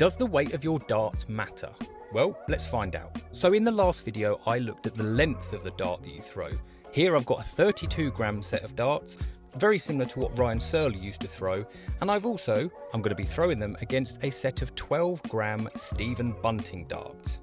Does the weight of your darts matter? Well, let's find out. So in the last video, I looked at the length of the dart that you throw. Here I've got a 32-gram set of darts, very similar to what Ryan Searle used to throw, and I'm going to be throwing them against a set of 12-gram Stephen Bunting darts.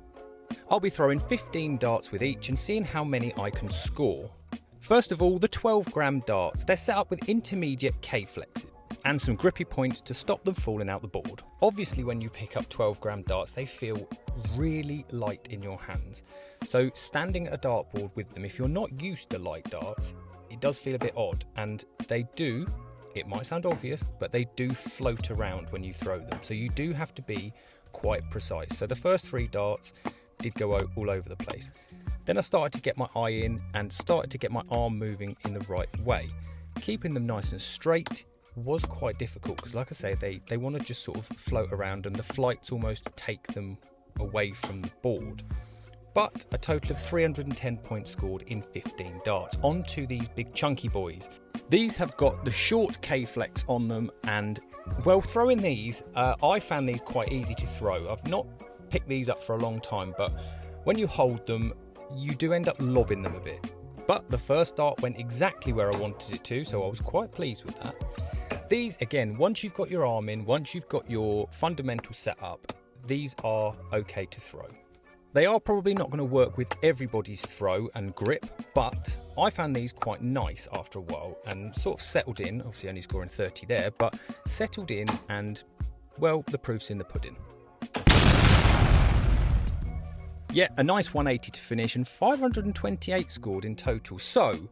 I'll be throwing 15 darts with each and seeing how many I can score. First of all, the 12-gram darts, they're set up with intermediate K-flexes and some grippy points to stop them falling out the board. Obviously, when you pick up 12-gram darts, they feel really light in your hands. So standing at a dartboard with them, if you're not used to light darts, it does feel a bit odd, and they do, it might sound obvious, but they do float around when you throw them. So you do have to be quite precise. So the first 3 darts did go all over the place. Then I started to get my eye in and started to get my arm moving in the right way. Keeping them nice and straight was quite difficult because, like I say, they want to just sort of float around and the flights almost take them away from the board. But a total of 310 points scored in 15 darts. On to these big chunky boys. These have got the short K-flex on them, and well, throwing these, I found these quite easy to throw. I've not picked these up for a long time, but when you hold them, you do end up lobbing them a bit. But the first dart went exactly where I wanted it to, so I was quite pleased with that. These, again, once you've got your arm in, once you've got your fundamentals set up, these are okay to throw. They are probably not going to work with everybody's throw and grip, but I found these quite nice after a while and sort of settled in, obviously only scoring 30 there, but settled in and, well, the proof's in the pudding. Yeah, a nice 180 to finish and 528 scored in total. So,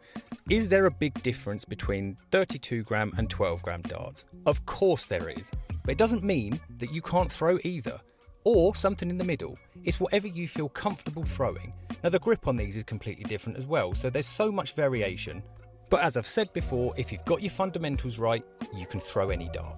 is there a big difference between 32-gram and 12-gram darts? Of course there is, but it doesn't mean that you can't throw either, or something in the middle. It's whatever you feel comfortable throwing. Now the grip on these is completely different as well, so there's so much variation. But as I've said before, if you've got your fundamentals right, you can throw any dart.